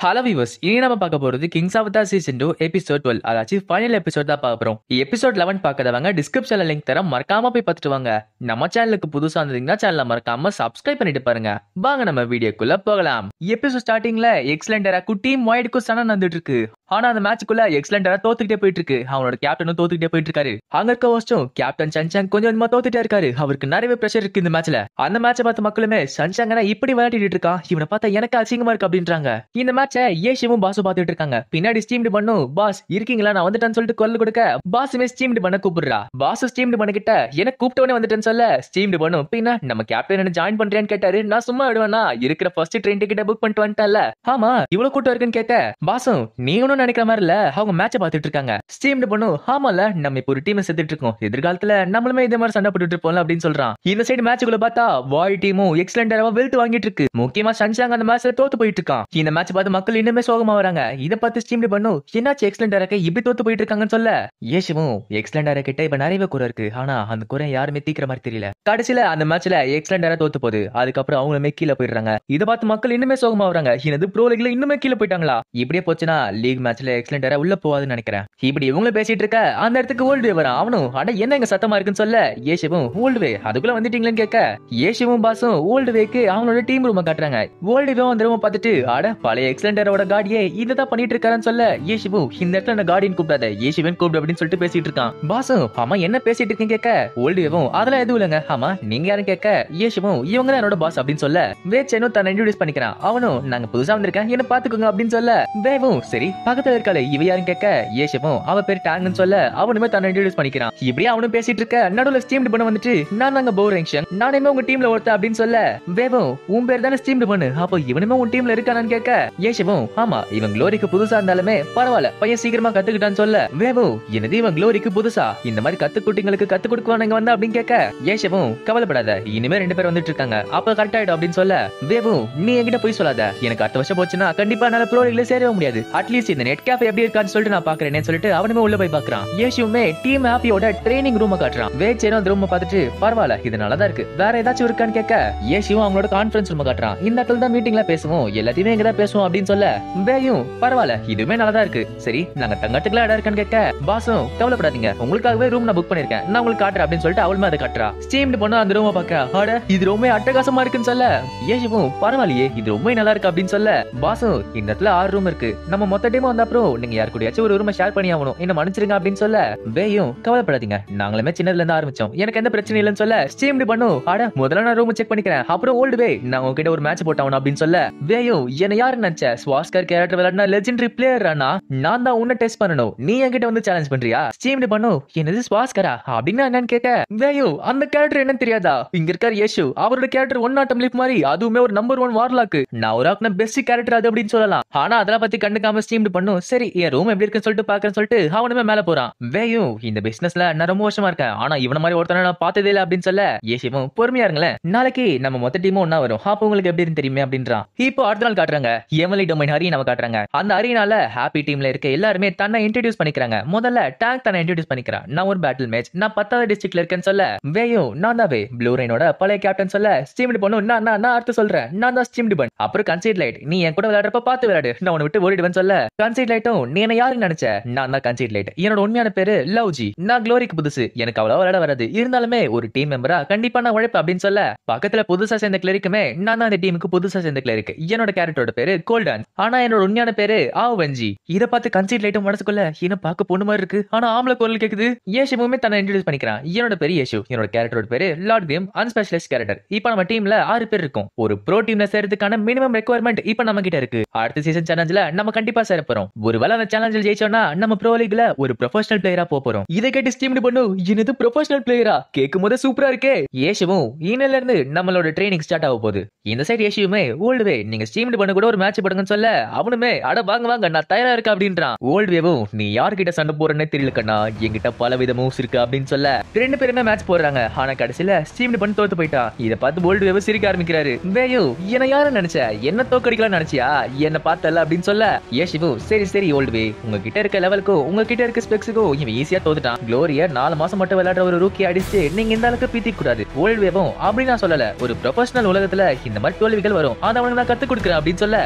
Hello viewers, இனி நம்ம பார்க்க போறது kings of the season 2 episode 12, அதாச்சும் ஃபைனல் எபிசோட் தான் பார்க்க போறோம். எபிசோட் 11 பார்க்காதவங்க டிஸ்கிரிப்ஷன்ல லிங்க் தரேன், மறக்காம போய் பார்த்துட்டு வாங்க. நம்ம சேனலுக்கு புதுசா இருந்தீங்கன்னா சேனலை மறக்காம சப்ஸ்கிரைப் பண்ணிட்டு பாருங்க. வாங்க நம்ம வீடியோக்குள்ள போகலாம். எபிசோட் ஸ்டார்டிங்ல எக்ஸலண்டரா குட்டியும் ஒய்டுக்கும் சண்டை நடந்துட்டு இருக்கு. ஆனா அந்த மேட்சுக்குள்ள எக்ஸலண்டரா தோத்துக்கிட்டே போயிட்டு இருக்கு. அவனோட கேப்டனும் தோத்துக்கிட்டே போயிட்டு இருக்காரு. அங்க இருக்க ஹோஸ்டும் கேப்டன் சன்சாங் கொஞ்சம் கொஞ்சமா தோத்துட்டே இருக்காரு. அவருக்கு நிறைய பிரஷர் இருக்கு இந்த மேட்ச்ல. அந்த மேட்சை பார்த்த மக்களுமே சன்சாங்கனா இப்படி விளையாடிட்டு இருக்கான், இவனை பார்த்தா எனக்கு அசிங்கமா இருக்கு அப்படின்றாங்க. இந்த மேட்சை ஏஷிவும் பாஸும் பார்த்துட்டு இருக்காங்க. பின்னாடி ஸ்டீம்டு பண்ணும் பாஸ் இருக்கீங்களா, நான் வந்துட்டேன்னு சொல்லிட்டு குரல் கொடுக்க பாஸுமே ஸ்டீம்டு பண்ண கூப்பிடுறா. பாஸ் ஸ்டீம்டு பண்ண கிட்ட எனக்கு கூப்பிட்டவனே வந்துட்டேன்னு சொல்ல ஸ்டீம்டு பண்ணும் பின்ன நம்ம கேப்டன் என்ன ஜாயின் பண்றேன்னு கேட்டாரு. நான் சும்மா விடுவேனா, இருக்கிற ஃபர்ஸ்ட் ட்ரெயின் டிக்கெட்டை புக் பண்ணிட்டு வந்துட்டேன்ல. ஆமா இவ்வளவு கூட்டம் இருக்குன்னு கேட்க பாஸும் நீ ஒன்னும் நினைக்கிற மாதிரி இல்ல, அவங்க மேட்சை பார்த்துட்டு இருக்காங்க. ஸ்டீம்டு பண்ணும் ஆமால நம்ம இப்போ ஒரு டீம் செத்துட்டு இருக்கோம், எதிர்காலத்துல நம்மளுமே இதே மாதிரி சண்டை போட்டுட்டு இருப்போம்ல அப்படின்னு சொல்றான். இந்த சைடு மேட்சுக்குள்ள பார்த்தா வாய் டீமும் எக்ஸலண்டரா வெல்ட் வாங்கிட்டு இருக்கு. முக்கியமா சன்சாங் அந்த மேட்ச்ல தோத்து போயிட்டு இருக்கான். இந்த மேட்ச் பார்த்து மக்கள் இன்னுமே சோகமா வராங்க. இத பார்த்து ஸ்டீம்டு பண்ணும் என்னாச்சு எக்ஸலண்டராக்கு இப்படி தோத்து போயிட்டு இருக்காங்கன்னு சொல்ல ஏஷுவும் எக்ஸலண்டரா கிட்ட இப்ப நிறைய குறை இருக்கு, ஆனா அந்த குறை யாருமே தீக்கிற மாதிரி தெரியல. கடைசியில அந்த மேட்ச்ல எக்ஸலண்டரா தோத்து போகுது. அதுக்கப்புறம் அவங்களுமே கீழே போயிடுறாங்க. இத பார்த்து மக்கள் இன்னுமே சோகமா வராங்க. என்னது ப்ரோ லீக்ல இன்னுமே கீழே போயிட்டாங்களா? இப்படியே போச்சுன்னா லீக் மேட்ச்ல எக்ஸலண்டரா உள்ள போவாதுன்னு நினைக்கிறேன். இப்படி இவங்களும் பேசிட்டு இருக்க அந்த இடத்துக்கு ஓல்டு வரான். அவனும் அட என்ன இங்க சத்தமா இருக்குன்னு சொல்ல ஏஷுவும் ஓல்டு வே அதுக்குள்ள வந்துட்டீங்களேன்னு கேட்க ஏஷுவும் பாஸும் ஓல்டு வேக்கு அவனோட டீம் ரூம் காட்டுறாங்க. ஓல்டு வே அந்த ரூம் பார்த்துட்டு அட பழைய எக்ஸலண்டரோட காடியே இததான் பண்ணிட்டு இருக்காருன்னு சொல்ல ஏஷுவும் இந்த இடத்துல என்ன கார்டியன் கூப்பிடாத ஏஷுவன் கூப்பிடு அப்படின்னு சொல்லிட்டு பேசிட்டு இருக்கான். பாஸும் ஆமா என்ன பேசிட்டு இருக்கீங்க கேட்க ஓல்டு வேவும் அதெல்லாம் எதுவும் இல்லைங்க, ஆமா நீங்க யாரும் கேட்க ஏஷுவும் இவங்க தான் என்னோட பாஸ் அப்படின்னு சொல்ல வேச்சனும் தன்னை இன்ட்ரோடியூஸ் பண்ணிக்கிறான். அவனும் நாங்க புதுசா வந்திருக்கேன் என்ன பாத்துக்கோங்க அப்படின்னு சொல்ல வேவும் சரி பக்கத்துல இருக்காளே இவ யாரும் கேட்க ஏஷுவும் அவ பேர் டாங்குன்னு சொல்ல அவனுமே தன்னை இன்ட்ரோடியூஸ் பண்ணிக்கிறான். இப்படியே அவனும் பேசிட்டு இருக்க நடுவுல ஸ்டீம்டு பண்ண வந்துட்டு நான் நாங்க போரங்ஷன் நானுமே உங்க டீம்ல ஒருத்த அப்படின்னு சொல்ல வேவும் உன் பேர் தானே ஸ்டீம்டு பண்ணு, அப்போ இவனுமே உன் டீம்ல இருக்கானான்னு கேட்க ஏஷுவும் ஆமா இவன் க்ளோரிக்கு புதுசா இருந்தாலுமே பரவாயில்ல பையன் சீக்கிரமா கத்துக்கிட்டான்னு சொல்ல வேவும் என்னது இவன் க்ளோரிக்கு புதுசா இந்த மாதிரி கத்துக்குட்டிங்களுக்கு கத்து கொடுக்குவானுங்க வந்தா அப்படின்னு கேட்க ஏஷுவும் கவலைப்படாத இனிமே 2 பேர் வந்துட்டு இருக்காங்க அப்ப கரெக்ட் ஆயிடும் அப்படின்னு சொல்ல வேவும் நீ என்கிட்ட போய் சொல்லாத, எனக்கு அடுத்த வருஷம் போச்சுன்னா கண்டிப்பா என்னால ப்ரோ லீக்ல சேரவே முடியாது, அட்லீஸ்ட் இந்த நெட் கேஃபே எப்படி இருக்கான்னு சொல்லிட்டு நான் பாக்குறேன்னு சொல்லிட்டு அவனுமே உள்ள போய் பாக்குறான். ஏஷுவுமே டீம் ஹாப்பியோட ட்ரைனிங் ரூம் காட்டுறான். வேச்சேனும் அந்த ரூம் பார்த்துட்டு பரவாயில்ல இது நல்லதா இருக்கு வேற ஏதாச்சும் இருக்கான்னு கேட்க ஏஷுவும் அவங்களோட கான்ஃபரன்ஸ் ரூம் காட்டுறான். இந்த இடத்துல தான் மீட்டிங்ல பேசுவோம் எல்லாத்தையுமே இங்கதான் பேசுவோம் அப்படின்னு சொல்ல வேயும் பரவாயில்ல இதுவுமே நல்லதா இருக்கு, சரி நாங்க தங்கத்துக்குலாம் இடம் இருக்கான்னு கேட்க பாஸும் கவலைப்படாதீங்க உங்களுக்காகவே ரூம் நான் புக் பண்ணிருக்கேன் நான் உங்களுக்கு காட்டுறேன் அப்படின்னு சொல்லிட்டு அவளுமே அதை காட்டுறா. ஸ்டீம்டு பண்ண அந்த ரூமை பார்க்க அட இது ரொம்ப அட்டகாசமா இருக்குன்னு சொல்ல ஏஷுவும் பரவாயில்லையே இது ரொம்ப நல்லா இருக்கு அப்படின்னு சொல்ல பாஸும் இந்த இடத்துல 6 ரூம் இருக்கு, நம்ம மொத்த டீம் வந்த அப்புறம் நீங்க யாரு கூடயாச்சும் ஒரு ரூமை ஷேர் பண்ணி ஆகணும் என்ன மன்னிச்சிருங்க அப்படின்னு சொல்ல வேயும் கவலைப்படாதீங்க நாங்களுமே சின்னதுல இருந்து ஆரம்பிச்சோம் எனக்கு எந்த பிரச்சனை இல்லைன்னு சொல்ல ஸ்டீம்டு பண்ணும் அட முதல்ல நான் ரூம் செக் பண்ணிக்கிறேன் அப்புறம் ஓல்டு வே நான் உங்ககிட்ட ஒரு மேட்ச் போட்டாகணும் அப்படின்னு சொல்ல வேயும் என்ன யாரு நினைச்ச ஸ்வாஸ்கர் கேரக்டர் விளையாடினா லெஜெண்டரி பிளேயர் ஆனா நான் தான் உன்னை டெஸ்ட் பண்ணணும் நீ என்கிட்ட வந்து சேலஞ்ச் பண்றியா? ஸ்டீம்டு பண்ணும் என்னது ஸ்வாஸ்கரா அப்படின்னா என்னன்னு கேட்க வேயும் அந்த கேரக்டர் என்னன்னு தெரியாதா, இங்க இருக்கார் யேசு அவரோட கேரக்டர் ஒன் ஆட்டம் லீப் மாதிரி அதுவுமே ஒரு நம்பர் 1 வார்லாக்கு நான் ஒரு ஆக்ன பெஸ்ட் கேரக்டர் அது அப்படின்னு சொல்லலாம். ஆனா அதெல்லாம் பத்தி கண்டுக்காம ஸ்டீம்டு பண்ணும் சரி என் ரூம் எப்படி இருக்குன்னு சொல்லிட்டு பாக்குறேன்னு சொல்லிட்டு அவனுமே மேல போறான். வேயும் இந்த பிசினஸ்ல நான் ரொம்ப வருஷமா இருக்கேன் ஆனா இவன மாதிரி ஒருத்தனை நான் பார்த்ததே இல்லை அப்படின்னு சொல்ல ஏசிவும் பொறுமையா இருங்களேன் நாளைக்கு நம்ம மொத்த டீமும் ஒன்னா வரும் அப்ப உங்களுக்கு எப்படி தெரியுமே அப்படின்றான். இப்போ அடுத்த நாள் காட்டுறாங்க எம்எல்ஏ டொமைன் அரியனாவை காட்டுறாங்க. அந்த அரியனால ஹாப்பி டீம்ல இருக்க எல்லாருமே தன்னை இன்ட்ரோடியூஸ் பண்ணிக்கிறாங்க. முதல்ல டேங்க் தன்னை இன்ட்ரோடியூஸ் பண்ணிக்கிறான். நான் ஒரு பேட்டில் மேட்ச் நான் 10வது டிஸ்ட்ரிக்ட்ல இருக்கேன்னு சொல்ல வேயும் நான் தான் ப்ளூ ரெயினோட பழைய கேப்டன் சொல்ல ஸ்டீம்டு பண்ணும் நான் அடுத்து சொல்றேன் நான் தான் ஸ்டீம்டு பன் அப்புறம் கன்சீட் லைட் நீ என் கூட விளையாடுறப்ப பார்த்து விளையாடு நான் உன்னை விட்டு ஓடிடுவேன்னு சொல்ல கன்சீட் லைட்டும் நீ என்ன யாருன்னு நினைச்ச நான் தான் கன்சீட் லைட் என்னோட உண்மையான பேரு லவ்ஜி நான் க்ளோரிக்கு புதுசு எனக்கு அவ்வளவு விளையாட வராது இருந்தாலுமே ஒரு டீம் மெம்பரா கண்டிப்பா நான் உழைப்பேன் அப்படின்னு சொல்ல பக்கத்துல புதுசா சேர்ந்த கிளரிக்குமே நான் தான் இந்த டீமுக்கு புதுசா சேர்ந்த கிளரிக்கு என்னோட கேரக்டரோட பேரு கோல்டன் ஆனா என்னோட உண்மையான பேரு ஆவெஞ்சி. இத பார்த்து கன்சீட் லைட்டும் மனசுக்குள்ள என்ன பார்க்க பொண்ணு மாதிரி இருக்கு ஆனா ஆம்பளை குரல் கேக்குது. ஏஷுவுமே தன்னை இன்ட்ரோடியூஸ் பண்ணிக்கிறான். என்னோட பேரு ஏஷு என்னோட கேரக்டரோட பேரு லார்ட் கேம் அன்ஸ்பெஷலிஸ்ட் கேரக்டர். இப்போ நம்ம டீம்ல 6 பேர் இருக்கும். ஒரு ப்ரோ டீம்ல சேர்றதுக்கான மினிமம் ரெக்வயர்மெண்ட் இப்போ நம்ம கிட்ட இருக்கு. அடுத்த சீசன் சேலஞ்சில நம்ம கண்டிப்பா சேர போறோம். ஒருவேளை அந்த சேலஞ்சில் ஜெயிச்சோம்னா நம்ம ப்ரோ லீக்ல ஒரு ப்ரொஃபஷனல் பிளேயரா போறோம். இதை கேட்டு ஸ்டீம்டு பண்ணு என்னது ப்ரொஃபஷனல் பிளேயரா கேட்கும் போது சூப்பரா இருக்கே. ஏஷுவும் ஈனல இருந்து நம்மளோட ட்ரைனிங் ஸ்டார்ட் ஆக போகுது. இந்த சைடு ஏஷுவுமே ஓல்டு வே நீங்க ஸ்டீம்டு பண்ண கூட ஒரு மேட்ச் போடுங்கன்னு சொல்ல அவனுமே அட வாங்க வாங்க நான் தயாரா இருக்கேன் அப்படின்றான். ஓல்டு வேவும் நீ யார்கிட்ட சண்டை போறேன்னு தெரியல கண்ணா என்கிட்ட பல வித மூவ்ஸ் இருக்கு அப்படின்னு சொல்ல 2 பேருமே மேட்ச் போடுறாங்க. ஆனா கடைசியில ஸ்டீம்டு பண்ணி தோத்து போயிட்டா. இத பார்த்து போல்டு வேவ் சிரிக்க ஆரம்பிக்கிறாரு. வேயு என்ன யாரு நினைச்ச என்ன தோக்கடிக்கலாம் நினைச்சியா என்ன பார்த்தல அப்படின்னு சொல்ல ஏஷிவு சரி சரி ஓல்டு வே உங்ககிட்ட இருக்க லெவலுக்கோ உங்ககிட்ட இருக்க ஸ்பெக்ஸுக்கோ இவன் ஈஸியா தோத்துட்டான். க்ளோரியா 4 மாசம் மட்டும் விளையாடுற ஒரு ரூக்கி அடிச்சு நீங்க இந்த அளவுக்கு பீத்தி கூடாது. ஓல்டு வேவும் அப்படி நான் சொல்லல ஒரு ப்ரொஃபஷனல் உலகத்துல இந்த மாதிரி தோல்விகள் வரும் அதை அவனுக்கு நான் கத்து கொடுக்குறேன் அப்படின்னு சொல்ல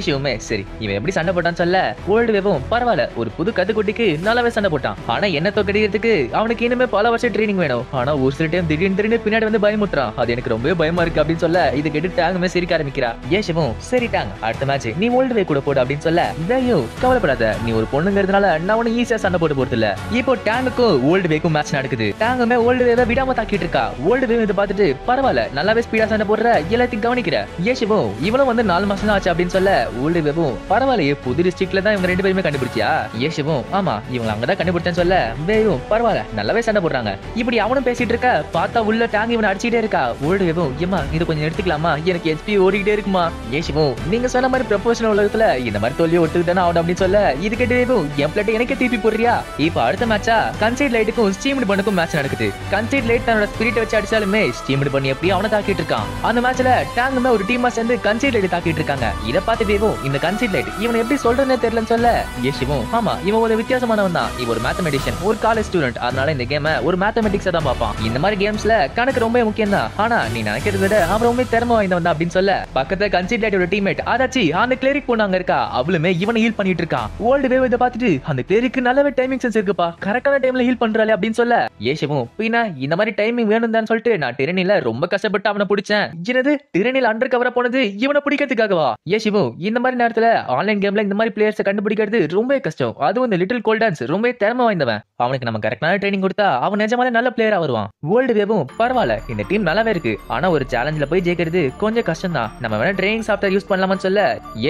ஏஷியுமே சரி இவன் எப்படி சண்டை போட்டான்னு சொல்ல ஓல்டு வேவும் பரவாயில்ல ஒரு புது கத்துக்குட்டிக்கு நல்லாவே சண்டை போட்டான். ஆனா என்ன தோக்கடிக்கிறதுக்கு அவனுக்கு இனிமே பல வருஷம் ட்ரைனிங் வேணும். ஆனா ஒரு சில டைம் திடீர்னு பின்னாடி வந்து பயமுட்டுறான். அது எனக்கு ரொம்பவே பயமா இருக்கு அப்படின்னு சொல்ல இது கேட்டு டேங்குமே சிரிக்க ஆரம்பிக்கிறா. ஏஷியும் சரி டாங் அடுத்த மேட்ச் நீ ஓல்டு வே கூட போடு அப்படின்னு சொல்ல வேயும் கவலைப்படாத நீ ஒரு பொண்ணுங்கிறதுனால நான் உனக்கு ஈஸியா சண்டை போட்டு போறது இல்ல. இப்போ டேங்குக்கும் ஓல்டு வேக்கும் மேட்ச் நடக்குது. டேங்குமே ஓல்டு வேவை விடாம தாக்கிட்டு இருக்கா. ஓல்டு வே இதை பார்த்துட்டு பரவாயில்ல நல்லாவே ஸ்பீடா சண்டை போடுற எல்லாத்தையும் கவனிக்கிற. ஏஷியும் இவனும் வந்து 4 மாசம் தான் ஆச்சு அப்படின்னு சொல்ல ஓல்டு வேவும் பரவாயில்லையே புது டிஸ்ட்ரிக்ட்ல தான் இவங்க 2 பேருமே கண்டுபிடிச்சியா. ஏஷியும் ஆமா இவங்க அங்கதான் கண்டுபிடிச்சேன்னு சொல்ல வேயும் பரவாயில்ல நல்லாவே சண்டை போடுறாங்க. இப்படி அவனும் பேசிட்டு இருக்க பார்த்தா உள்ள டேங் இவனை அடிச்சுட்டே இருக்கா. ஓல்டு வேவும் ஏமா இது கொஞ்சம் எடுத்துக்கலாமா எனக்கு ஹெச்பி ஓடிக்கிட்டே இருக்குமா. ஏஷியும் நீங்க சொன்ன மாதிரி ப்ரொபோஷனல் உலகத்துல இந்த மாதிரி தோல்வியை ஒட்டுக்கிட்டானா ஆகணும் அப்படின்னு சொல்ல இது கேட்டு வேவும் என் பிளேட் எனக்கே திருப்பி போடுறியா. இப்ப அடுத்த மேட்சா கன்சைட் லைட்டுக்கும் ஸ்டீம்டு பண்ணுக்கும் மேட்ச் நடக்குது. கன்சைட் லைட் தன்னோட ஸ்பிரிட் வச்சு அடிச்சாலுமே ஸ்டீம்டு பண்ணி எப்படி அவனை தாக்கிட்டு இருக்கான். அந்த மேட்ச்ல டேங்குமே ஒரு டீமா சேர்ந்து கன்சைட் லைட் தாக்கிட்டு இருக்காங்க. இதை பார்த்து வேவும் இந்த கன்சைட் லைட் இவனை எப்படி சொல்றதுன்னு தெரியலன்னு சொல்ல ஏஷியும் ஆமா இவன் ஒரு வித்தியாசமானவன் தான். இவன் ஒரு மேத்தமெட்டிஷியன் ஒரு காலேஜ் ஸ்டூடெண்ட். அதனால இந்த கேமை ஒரு மேத்தமெட்டிக்ஸா தான் பார்ப்பான். இந்த மாதிரி கேம்ஸ்ல கணக்கு ரொம்ப முக்கியம் தான். ஆனா நீ நினைக்கிறத விட அவன் ரொம்ப திறமை வாய்ந்தவன் தான் அப்படின்னு சொல்ல பக்கத்துல கன்சைட் லைட்டோட டீம்மேட் அதாச்சி அந்த கிளரிக் பொண்ணு அங்க இருக்கா. அவளுமே இவனை ஹீல் பண்ணிட்டு இருக்கான். ஓல்டு வேவ் இதை பார்த்துட்டு அந்த கிளரிக்கு நல்லாவே டைமிங் சென்ஸ் இருக்குப்பா கரெக்டான டைம்ல ஹீல் பண்றாளே அப்படின்னு சொல்ல ஏஷியும் பின்ன இந்த மாதிரி டைமிங் வேணும் தான் சொல்லிட்டு நான் டிரனில ரொம்ப கஷ்டப்பட்டு அவனை பிடிச்சேன். என்னது டிரனில் அண்டர் கவரா போனது இவனை பிடிக்கிறதுக்காகவா. ஏஷியும் இந்த மாதிரி நேரத்துல ஆன்லைன் கேம்ல இந்த மாதிரி பிளேயர்ஸ் கண்டுபிடிக்கிறது ரொம்ப கஷ்டம். அதுவும் இந்த லிட்டில் கோல்டான்ஸ் ரொம்ப திறமை வாய்ந்தவன். அவனுக்கு நம்ம கரெக்டான ட்ரைனிங் கொடுத்தா அவன் நிஜமாலே நல்ல பிளேயரா வருவான். வேர்ல்டு வேவும் பரவாயில்ல இந்த டீம் நல்லாவே இருக்கு. ஆனா ஒரு சேலஞ்சில போய் ஜெயிக்கிறது கொஞ்சம் கஷ்டம் தான். நம்ம வேணா ட்ரைனிங் சாஃப்ட்வேர் யூஸ் பண்ணலாம்னு சொல்ல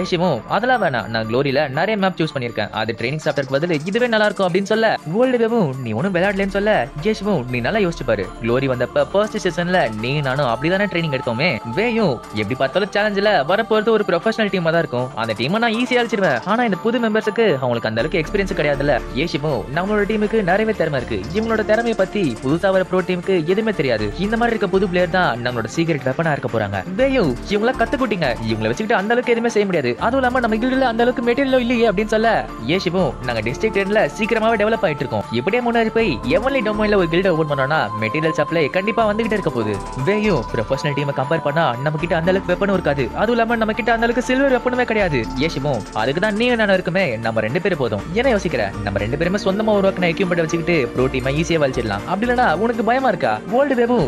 ஏஷியும் அதெல்லாம் வேணாம் நான் க்ளோரியில நிறைய மேப் சூஸ் பண்ணிருக்கேன். அது ட்ரைனிங் சாஃப்ட்வேருக்கு பதில் இதுவே நல்லா இருக்கும் அப்படின்னு சொல்ல வேர்ல்டு வேவும் நீ ஒன்னும் விளையாடலன்னு சொல்ல ஏஷியும் நீ நல்லா யோசிச்சு பாரு. க்ளோரி வந்தப்ப ஃபர்ஸ்ட் சீசன்ல நீ நானும் அப்படிதானே ட்ரைனிங் எடுத்தோமே. வேயும் எப்படி பார்த்தாலும் சேலஞ்சில வரப்போறது ஒரு ப்ரொஃபஷனல் டீமா தான் இருக்கும். அந்த டீமை நான் ஈஸியா அழிச்சிருவேன். ஆனா இந்த புது மெம்பர்ஸுக்கு அவங்களுக்கு அந்த அளவுக்கு எக்ஸ்பீரியன்ஸ் கிடையாதுல்ல. ஏஷியும் நம்மளோட டீமுக்கு நிறைய திறமை இருக்கு. இவங்களோட திறமையை பத்தி புதுசா வர ப்ரோ டீமுக்கு எதுவுமே தெரியாது. இந்த மாதிரி இருக்க புது பிளேயர் தான் நம்மளோட சீக்ரெட் வெப்பனா இருக்க போறாங்க. வேயும் இவங்கள கத்துக்கிட்டீங்க. இவங்களை வச்சுக்கிட்டு அந்த அளவுக்கு எதுவுமே செய்ய முடியாது. அதுவும் இல்லாம நம்ம கில்ட்ல அந்த அளவுக்கு மெட்டீரியல் இல்லையே அப்படின்னு சொல்ல ஏஷியும் நாங்க டிஸ்ட்ரிக்ட் டென்ல சீக்கிரமாவே டெவலப் ஆயிட்டு இருக்கோம். இப்படியே முன்னாடி போய் எவன்லி டொமைன்ல ஒரு கில்ட ஓபன் பண்ணோம்னா மெட்டீரியல் சப்ளை கண்டிப்பா வந்துகிட்டே இருக்க போகுது. வேயும் ப்ரொஃபஷனல் டீமை கம்பேர் பண்ணா நம்ம கிட்ட அந்த அளவுக்கு வெப்பனும் இருக்காது. அதுவும் இல்லாம நம்ம கிட்ட அந்த அளவுக்கு சில்வர் வெப்பனுமே கிடையாது. ஏஷியும் அதுக்கு தான் நீங்க நானும் இருக்குமே நம்ம 2 பேரும் போதும். என்ன யோசிக்கிற நம்ம 2 பேருமே சொந்தமா உருவாக்கின எக்யூப்மெண்ட் வச்சுக்கிட்டு ப்ரோ டீமை ஈஸியா வலிச்சிடலாம். அப்படி இல்லனா உனக்கு பயமா இருக்கா. வேர்ல்டு வேவும்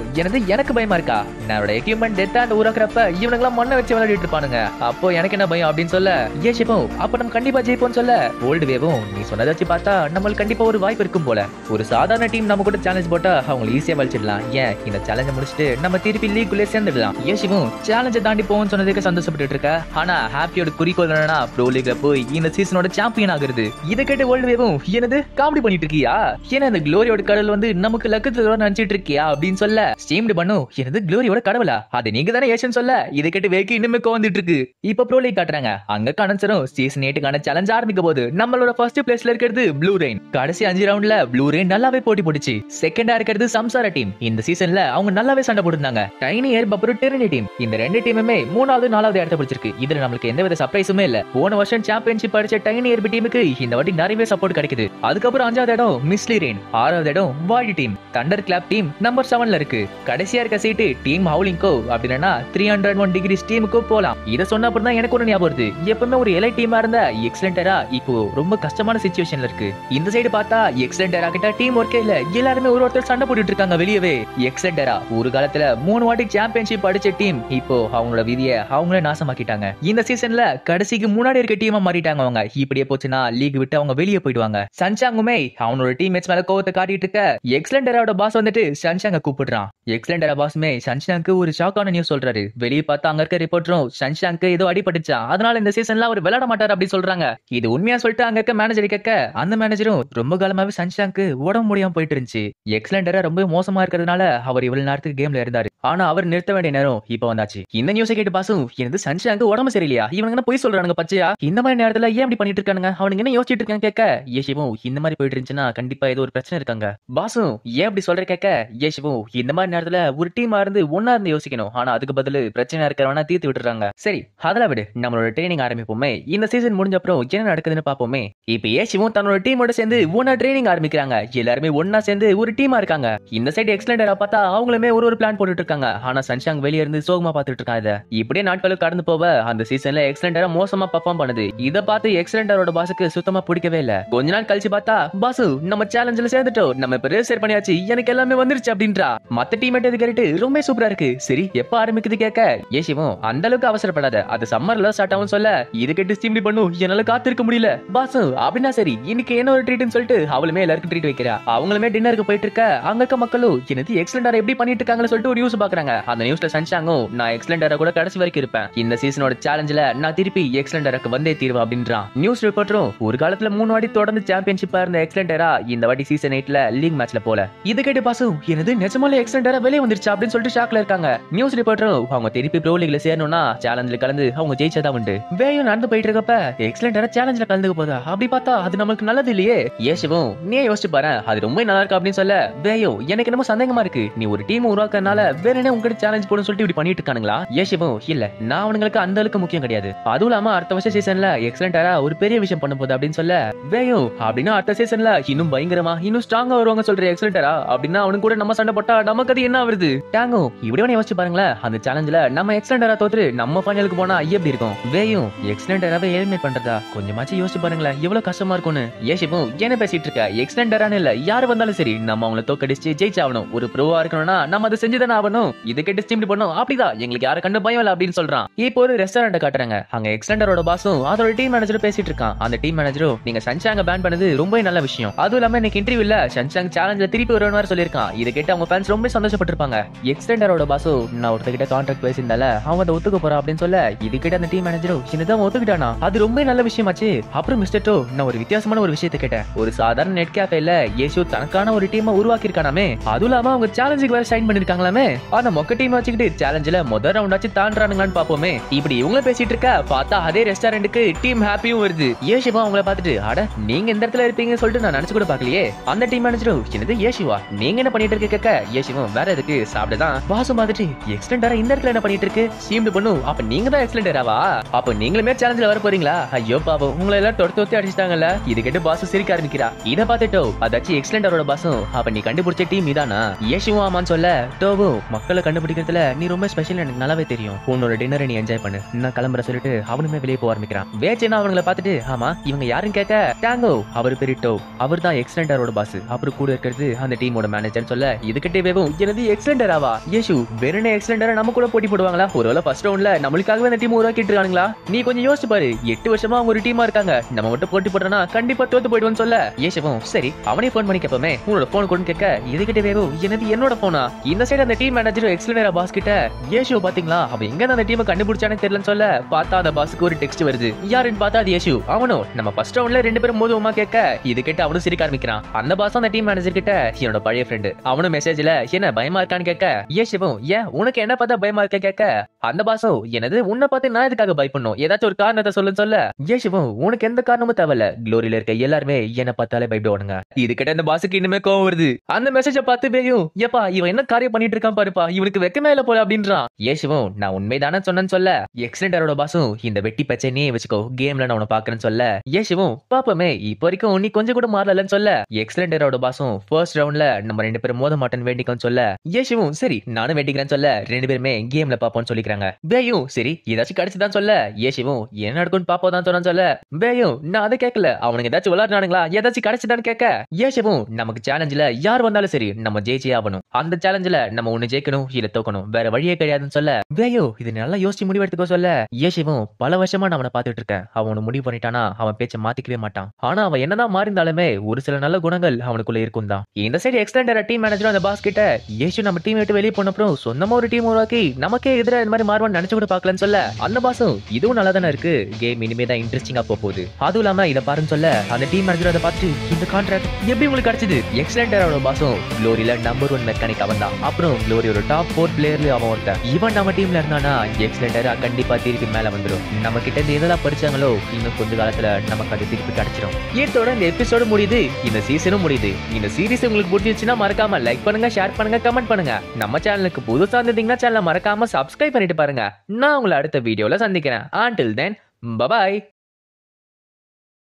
எனக்கு பயமா இருக்கா. என்னோட எக்யூப்மெண்ட் டெத்தா அந்த உருவாக்குறப்ப இவனுங்களாம் மண்ணை வச்சு விளையாடிட்டு இருப்பானுங்க. அப்போ எனக்கு என்ன பயம் அப்படின்னு சொல்ல ஏஷியும் அப்ப நம்ம கண்டிப்பா ஜெயிப்போம்னு சொல்ல வேர்ல்டு வேவும் நீ சொன்னதை வச்சு பார்த்தா நம்மளுக்கு கண்டிப்பா ஒரு வாய்ப்பு இருக்கும் போல. ஒரு சாதாரண டீம் நம்ம கூட சேலஞ்ச் போட்டா அவங்க ஈஸியா வலிச்சிடலாம். ஏன் இந்த சேலஞ்சை முடிச்சுட்டு நம்ம திருப்பி லீக்குள்ளே சேர்ந்துடலாம். ஏஷியும் சேலஞ்சை தாண்டி போவோம்னு சொன்னதுக்கு சந்தோஷப்பட்டு இருக்க. ஆனா ஹாப்பியோட குறிக்கோள் என்னன்னா ப்ரோ லீக்ல போய் இந்த சீசனோட சாம்பியன் ஆகுறது. இதை கேட்டு வேர்ல்டு வேவும் என்னது காமெடி பண்ணிட்டு இருக்கியா. ஏன்னா இந்த க்ளோரியோட கடவுள் வந்து நமக்கு லக்கத்துல நினைச்சிட்டு இருக்கியா அப்படின்னு சொல்ல ஸ்டீம்டு பண்ணும் என்னது க்ளோரியோட கடவுளா அது நீங்க தானே ஏஷன் சொல்ல இதை கேட்டு வேக்கு இன்னுமே கோவந்துட்டு இருக்கு. இப்ப ப்ரோ லீக் காட்டுறாங்க. அங்க கணச்சரும் சீசன் 8க்கான சேலஞ்ச் ஆரம்பிக்க போது நம்மளோட ஃபர்ஸ்ட் பிளேஸ்ல இருக்கிறது ப்ளூ ரெயின். கடைசி 5 ரவுண்ட்ல ப்ளூ ரெயின் நல்லாவே போட்டி போட்டுச்சு. செகண்டா இருக்கிறது சம்சாரா டீம். இந்த சீசன்ல அவங்க நல்லாவே சண்டை போட்டுருந்தாங்க. டைனி ஏர் பப்பரும் டெர்னி டீம் இந்த 2 டீமுமே 3வது 4வது இடத்தை பிடிச்சிருக்கு. இதுல நம்மளுக்கு எந்தவித சர்ப்ரைஸுமே இல்ல. போன வருஷம் சாம்பியன்ஷிப் அடிச்ச டைனி ஏர் டீமுக்கு இந்த வாட்டி நிறையவே சப்போர்ட் கிடைக்குது. அதுக்கப்புறம் 5வது இடம் மிஸ்லி ரெயின், 6வது இடம் void team, thunder clap team number 7ல இருக்கு. கடைசியா இருக்க சீட்டு டீம் ஹவுலிங்கோ அப்படின்னா 301 டிகிரிஸ் டீமுக்கு போலாம். இத சொன்ன அப்புறம் தான் எனக்கு ஒரு ஞாபகம் வருது. எப்பவுமே ஒரு எலை டீமா இருந்த எக்ஸலென்டரா இப்போ ரொம்ப கஷ்டமான சிச்சுவேஷன்ல இருக்கு. இந்த சைடு பார்த்தா எக்ஸலென்டரா கிட்ட டீம் ஒர்க்கே இல்ல. எல்லாருமே ஒருத்தர் சண்டை போட்டுட்டு இருக்காங்க வெளியவே. எக்ஸலென்டரா ஒரு காலத்துல 3 வாட்டி சாம்பியன்ஷிப் அடிச்ச டீம் இப்போ அவங்களோட விதியை அவங்களே நாசமாக்கிட்டாங்க. இந்த சீசன்ல கடைசிக்கு முன்னாடி இருக்க டீமா மாறிட்டாங்க. அவங்க இப்படியே போச்சுன்னா லீக் விட்டு அவங்க வெளியே போயிடுவாங்க. சன்சாங்குமே அவனோட டீம்மேட்ஸ் மேல கோவத்தை காட்டிட்டு இருக்க எக்ஸலென்டரோட பாஸ் வந்துட்டு சன்சாங்க கூப்பிடுறான். எக்ஸலென்டரா பாஸ்மே சன்சாங்க்கு ஒரு ஷாக்கான நியூஸ் சொல்றாரு. வெளியே பார்த்தா அங்க இருக்க ரிப்போர்ட்டரும் சன்சாங்க்கு ஏதோ அடிபட்டுச்சா அதனால இந்த சீசன்ல அவர் விளையாட மாட்டார் அப்படி சொல்றாங்க. இது உண்மையா சொல்லிட்டு அங்க இருக்க மேனேஜர் கேட்க அந்த மேனேஜரும் ரொம்ப காலமாவே சன்சாங்க்கு உடம்பு முடியாம போயிட்டு இருந்துச்சு. எக்ஸலென்டரா ரொம்ப மோசமா இருக்கிறதுனால அவர் இவ்வளவு நேரத்துக்கு கேம்ல இருந்தாரு. ஆனா அவர் நிறுத்த வேண்டிய நேரம் இப்ப வந்தாச்சு. இந்த நியூஸை கேட்டு பாசும் எனக்கு சன்சாங்க்கு உடம்பு சரியில்லையா இவங்க போய் சொல்றானுங்க பச்சையா. இந்த மாதிரி நேரத்துல ஏன் அப்படி பண்ணிட்டு இருக்கானுங்க அவனுங்க என்ன யோசிச்சுட்டு இருக்காங்க கேட்க ஏஷிவும் இந்த மாதிரி போயிட்டு இருந்துச்சுன்னா கண்டிப்பா ஏதோ ஒரு பிரச்சனை இருக்காங்க. பாசும் ஏன் அப்படி சொல்ற கேட்க ஏஷிவும் இந்த மாதிரி நேரத்துல ஒரு டீமா இருந்து ஒன்னா இருந்து யோசிக்கணும். ஆனா அதுக்கு பதில் பிரச்சனை இருக்கிறவனா தீர்த்து விட்டுறாங்க. சரி அதெல்லாம் விடு நம்மளோட ட்ரைனிங் ஆரம்பிப்போமே. இந்த சீசன் முடிஞ்ச அப்புறம் என்ன நடக்குதுன்னு பாப்போமே. இப்ப ஏஷிவும் தன்னோட டீமோட சேர்ந்து ஒன்னா ட்ரைனிங் ஆரம்பிக்கிறாங்க. எல்லாருமே ஒன்னா சேர்ந்து ஒரு டீமா இருக்காங்க. இந்த சைடு எக்ஸலென்டரா பார்த்தா அவங்களுமே ஒரு பிளான் போட்டுட்டு இருக்காங்க. ஆனா சன்சாங் வெளியே இருந்து சோகமா பாத்துட்டு இருக்காங்க. இப்படியே நாட்களுக்கு கடந்து போவ அந்த சீசன்ல எக்ஸலண்டரா மோசமா பெர்ஃபார்ம் பண்ணுது. இத பார்த்து எக்ஸலண்டரோட பாஸுக்கு சுத்தமா பிடிக்கவே இல்ல. கொஞ்ச நாள் கழிச்சு பார்த்தா பாசு நம்ம சேலஞ்சில சேர்ந்துட்டோம், நம்ம இப்ப ரேஸ் பண்ணியாச்சு, எனக்கு எல்லாமே வந்துருச்சு அப்படின்றா. மத்த டீம்மேட் இது கேட்டு ரொம்ப சூப்பரா இருக்கு, சரி எப்ப ஆரம்பிக்குது கேட்க ஏசிவும் அந்த அளவுக்கு அவசரப்படாத, அது சம்மர்ல ஸ்டார்ட் ஆகும் சொல்ல இது கேட்டு ஸ்டீம்லி பண்ணும், என்னால காத்திருக்க முடியல பாசு அப்படின்னா சரி இன்னைக்கு என்ன ஒரு ட்ரீட்னு சொல்லிட்டு அவளுமே எல்லாருக்கும் ட்ரீட் வைக்கிறா. அவங்களுமே டின்னருக்கு போயிட்டு இருக்க அங்க இருக்க மக்களும் என்னது எக்ஸலண்டரா எப்படி பண்ணிட்டு இருக்காங்கன்னு சொல்லிட்டு ஒரு நியூஸ் பாக்குறாங்க. அந்த நியூஸ்ல சன்ஷாங்கும் நான் எக்ஸலண்டரா கூட கடைசி வரைக்கும் இருப்பேன், இந்த சீசனோட சேலஞ்சில நான் திருப்பி எக்ஸலண்டருக்கு வந்தே தீர்வேன் அப்படின்றான். நியூஸ் ரிப்போர்ட்டரும் ஒரு காலத்துல 3 வாட்டி தொடர்ந்து சாம்பியன்ஷிப்பா இருந்த எக்ஸலண்டரா இந்த வாட்டி சீசன் 8ல லீக் மேட்ச்ல போல. இது கேட்டு பாசு என்னது நிஜமாலே எக்ஸலண்டரா வெளியே வந்துருச்சா அப்படின்னு சொல்லிட்டு ஷாக்ல இருக்காங்க. நியூஸ் ரிப்போர்ட்டரும் அவங்க திருப்பி ப்ரோ லீக்ல சேரணும்னா சேலஞ்சில கலந்து அவங்க ஜெயிச்சதா உண்டு. வேயும் நடந்து போயிட்டு இருக்கப்ப எக்ஸலண்டரா சேலஞ்சில கலந்துக்க போதா, அப்படி பார்த்தா அது நமக்கு நல்லது இல்லையே. ஏஷவும் நீ யோசிச்சு பாரு அது ரொம்ப நல்லா இருக்கு அப்படின்னு சொல்ல வேயும் எனக்கு என்னமோ சந்தேகமா இருக்கு, நீ ஒரு டீம் உருவாக்குறதுனால வேற என்ன உங்ககிட்ட சேலஞ்ச் போடுன்னு சொல்லிட்டு இப்படி பண்ணிட்டு இருக்கானுங்களா. ஏஷவும் இல்ல நான் அவங்களுக்கு அந்த அளவுக்கு முக்கியம் கிடையாது, அதுவும் இல்லாம அடுத்த வருஷம் சீசன்ல எக்ஸலண்டரா ஒரு பெரிய விஷயம் பண்ண போகுது அப்படின்னு சொல்ல வேயும் அப்படின்னா அடுத்த சீசன்ல இன்னும் பயங்கரமா இன்னும் ஸ்ட்ராங்கா வருவாங்க சொல்ற எக்ஸலண்டரா அப்படின்னா அவனுக்கு கூட நம்ம சண்டை போட்டா நமக்கு அது என்ன வருது. டேங்கோ இப்படி யோசிச்சு பாருங்களேன், அந்த சேலஞ்சில நம்ம எக்ஸலண்டரா தோத்து நம்ம ஃபைனலுக்கு போனா எப்படி இருக்கும். வேயும் எக்ஸலண்டராவே எலிமினேட் பண்றதா கொஞ்சமாச்சு யோசிச்சு பாருங்களேன் எவ்வளவு கஷ்டமா இருக்கும்னு. ஏஷவும் என்ன பேசிட்டு இருக்க, எக்ஸலண்டரான இல்ல யாரு வந்தாலும் சரி நம்ம அவங்கள தோக்கடிச்சு ஜெயிச்சாகணும், ஒரு ப்ரோவா இருக்கணும்னா நம்ம அதை செஞ்சுதானே ஆகணும், இதை கேட்டு ஸ்டீம் பண்ணும் அப்படிதான் எங்களுக்கு யாரை கண்டு பயம் இல்ல அப்படின்னு சொல்றான். இப்போ ஒரு ரெஸ்டாரண்ட் காட்டுறாங்க, அங்க எக்ஸலண்டரோட பாஸும் அதோட டீம் மேனேஜரும் பேசிட்டு இருக்கான். அந்த டீம் மேனேஜரும் நீங்க சன்ஷாங்க பேன் பண்ணது ரொம்ப நல்ல விஷயம், அதுவும் இல்லாம இன்னைக்கு இன்டர்வியூல சன்ஷாங் சேலஞ்சில திருப்பி வருவார் சொல்லியிருக்கான். இதை கேட்டு அவங்க ஃபேன்ஸ் ரொம்ப சந்தோஷப்பட்டிருப்பாங்க. எக்ஸலண்டரோட பாஸும் நான் ஒருத்தகிட்ட கான்ட்ராக்ட் பேசியிருந்தால அவன் அதை ஒத்துக்க போறான் அப்படின்னு சொல்ல இது கேட்டு அந்த டீம் மேனேஜரும் சின்னதான் ஒத்துக்கிட்டானா, அது ரொம்ப நல்ல விஷயமாச்சு. அப்புறம் மிஸ்டர் டோ நான் ஒரு வித்தியாசமான ஒரு விஷயத்தை கேட்டேன், ஒரு சாதாரண நெட் கேஃபேல ஏசு தனக்கான ஒரு டீமை உருவாக்கி இருக்கானாமே, அதுவும் இல்லாம அவங்க சேலஞ்சுக்கு வேற சைன் பண்ணிருக்காங்களாமே, அந்த மொக்க டீம் வச்சுக்கிட்டு சேலஞ்சில முதல் ரவுண்ட் ஆச்சு தாண்டானுங்களான்னு பாப்போமே. இப்படி இவங்க பேசிட்டு இருக்க பார்த்தா அதே ரெஸ்டாரண்ட்டுக்கு டீம் ஹாப்பியும் வருது. ஏசுவா அவங்கள பார்த்துட்டு அட நீங்க இந்த இடத்துல இருப்பீங்கன்னு சொல்லிட்டு நான் நினைச்சு கூட பாக்கலையே. அந்த டீம் மேனேஜரும் என்னது ஏசுவா நீங்க என்ன பண்ணிட்டு இருக்க கேட்க ஏசுவும் வேற எதுக்கு சாப்பிடுதான். பாசம் பார்த்துட்டு எக்ஸலண்டரா இந்த இடத்துல என்ன பண்ணிட்டு இருக்கு சீம்டு பண்ணும், அப்ப நீங்க தான் எக்ஸலண்டராவா, அப்ப நீங்களுமே சேலஞ்சில வர போறீங்களா. ஐயோ பாவம் உங்களை எல்லாம் தொடுத்து அடிச்சிட்டாங்கல்ல. இது கேட்டு பாசு சிரிக்க ஆரம்பிக்கிறா. இத பார்த்துட்டோ அதாச்சும் எக்ஸலண்டரோட பாசும் அப்ப நீ கண்டுபிடிச்ச டீம் இதானா. ஏசுவும் ஆமான்னு சொல்ல டோவும் மக்களை கண்டுபிடிக்கிறதுல நீ ரொம்ப ஸ்பெஷல் எனக்கு நல்லாவே தெரியும், உன்னோட டின்னரை நீ என்ஜாய் பண்ணு நான் கிளம்புற சொல்லிட்டு அவனுமே வெளியே போக ஆரம்பிக்கிறான். வேச்சேனா அவங்களை பார்த்துட்டு ஆமா இவங்க யாருன்னு கேட்க டாங்கோ அவர் பேரு டோ, அவர் தான் எக்ஸலண்டரோட பாஸ், அப்புறம் கூட இருக்கிறது அந்த டீமோட மேனேஜர் சொல்ல இதுகிட்டே வேவும் எனது எக்ஸலண்டராவா ஏசு வெறுனே எக்ஸலண்டரா நம்ம கூட போட்டி போடுவாங்களா, ஒருவேளை ஃபர்ஸ்ட் ரவுண்ட்ல நம்மளுக்காகவே அந்த டீம் உருவாக்கிட்டு இருக்கானுங்களா. நீ கொஞ்சம் யோசிச்சு பாரு 8 வருஷமா அவங்க ஒரு டீமா இருக்காங்க, நம்ம மட்டும் போட்டி போடுறோம்னா கண்டிப்பா தோத்து போயிடுவோம்னு சொல்ல ஏசவும் சரி அவனே போன் பண்ணி கேப்பமே உன்னோட போன் கொடுன்னு கேட்க இதுகிட்ட வேவும் எனது என்னோட போனா. இந்த சைடு அந்த டீம் மேனேஜர் எக்ஸலண்டரா பாஸ் கிட்ட ஏசு பாத்தீங்களா அவன் எங்க அந்த டீமை கண்டுபிடிச்சானே தெரியலன்னு சொல்ல பார்த்தா அந்த பாஸ்க்கு ஒரு டெக்ஸ்ட் வருது, யாருன்னு பார்த்தா அது ஏசு. அவனும் நம்ம ஃபர்ஸ்ட் ரவுண்ட்ல 2 பேரும் மோதுவமா கேட்க இது கேட்டு அவனும் சிரிக்க ஆரம்பிக்கிறான். அந்த பாஸ் அந்த டீம் மேனேஜர் கிட்ட என்னோட பழைய ஃப்ரெண்டு, அவனும் மெசேஜ்ல என்ன பயமா இருக்கான்னு கேட்க ஏசுவும் ஏன் உனக்கு என்ன பார்த்தா பயமா இருக்க கேட்க அந்த பாஸும் எனது உன்னை பார்த்து நான் எதுக்காக பயப்படணும் ஏதாச்சும் ஒரு காரணத்தை சொல்லுன்னு சொல்ல ஏசுவும் உனக்கு எந்த காரணமும் தேவையில்ல, குளோரியில இருக்க எல்லாருமே என்ன பார்த்தாலே பயப்படுவானுங்க. இது கிட்ட அந்த பாஸுக்கு இன்னுமே கோவம் வருது. அந்த மெசேஜை பார்த்து பேயும் ஏப்பா இவன் என்ன காரியம் பண்ணிட்டு இருக்கான் பாருப்பா இவனுக்கு வெக்கமே இல்ல போல அப்படின்றான். ஏசுவும் நான் உண்மைதானே சொன்னேன்னு சொல்ல எக்ஸலண்டரோட பாஸும் இந்த வெட்டி பச்சையே வச்சுக்கோ கேம்ல நான் உன பாக்குறேன்னு சொல்ல ஏசுவும் பாப்பமே இப்போ வரைக்கும் நீ கொஞ்சம் கூட மாறலன்னு சொல்ல எக்ஸலண்டரோட பாஸும் ஃபர்ஸ்ட் ரவுண்ட்ல நம்ம 2 பேரும் மோத மாட்டேன்னு வேண்டிக்கோன்னு சொல்ல ஏசுவும் சரி நானும் வேண்டிக்கிறேன்னு சொல்ல 2 பேருமே கேம்ல பாப்போம்னு சொல்லிக்கிறாங்க. பேயும் சரி ஏதாச்சும் கிடைச்சுதான் சொல்ல ஏசுவும் என்ன நடக்கும்னு பாப்போதான் சொன்னான்னு சொல்ல பேயும் நான் அதை கேட்கல அவனுக்கு ஏதாச்சும் விளையாடுனானுங்களா ஏதாச்சும் கிடைச்சுதான்னு கேட்க ஏசுவும் நமக்கு சேலஞ்சில யார் வந்தாலும் சரி நம்ம ஜெயிச்சே ஆகணும், அந்த சேலஞ்சில நம்ம ஒண்ணு ஜெயிக்கணும் இல்ல தோக்கணும் வேற வழியே கிடையாதுன்னு சொல்ல வேயோ இது நல்லா யோசிச்சு முடிவு எடுத்துக்கோ சொல்ல ஏசுவும் பல வருஷமா நான் அவனை பாத்துட்டு இருக்கேன், அவன் முடிவு பண்ணிட்டானா அவன் பேச்ச மாத்திக்கவே மாட்டான், ஆனா அவன் என்னதான் மாறிந்தாலுமே ஒரு சில நல்ல குணங்கள் அவனுக்குள்ள இருக்கும் தான். இந்த சைடு எக்ஸலண்டரா டீம் மேனேஜர் அந்த பாஸ் கிட்ட ஏசு நம்ம டீம் விட்டு வெளியே போனப்புறம் சொந்தமா ஒரு டீம் உருவாக்கி நமக்கே எதிராக இந்த மாதிரி மாறுவான்னு நினைச்சு கூட பாக்கலன்னு சொல்ல அந்த பாஸும் இதுவும் நல்லா தானே இருக்கு, கேம் இனிமே தான் இன்ட்ரெஸ்டிங்கா போகுது, அதுவும் இல்லாம இதை பாருன்னு சொல்ல அந்த டீம் மேனேஜர் அதை பார்த்து இந்த கான்ட்ராக்ட் எப்படி உங்களுக்கு கிடைச்சது. எக்ஸலண்டரோட பாஸும் குளோரியில நம்பர் 1 மெக்கானிக் அவன் தான், அப்புறம் குளோரியோட டாப் 4 பிளேயர்ல அவன் ஒருத்தன், இவன் நம்ம டீம்ல இருந்தானா எக்ஸலண்டரா கண்டிப்பா திருப்பி மேல வந்துடும், நம்ம கிட்ட இருந்து எதெல்லாம் படிச்சாங்களோ இன்னும் கொஞ்ச காலத்துல நமக்கு அது திருப்பி கிடைச்சிடும். இதோட இந்த எபிசோடு முடியுது, இந்த சீசனும் முடியுது. இந்த சீரிஸ் உங்களுக்கு பிடிச்சிருச்சுன்னா மறக்காம லைக் பண்ணுங்க, ஷேர் பண்ணுங்க, கமெண்ட் பண்ணுங்க. நம்ம சேனலுக்கு புதுசா இருந்தீங்கன்னா சேனலை மறக்காம சப்ஸ்கிரைப் பண்ணிட்டு பாருங்க. நான் உங்களை அடுத்த வீடியோல சந்திக்கிறேன். until then bye bye.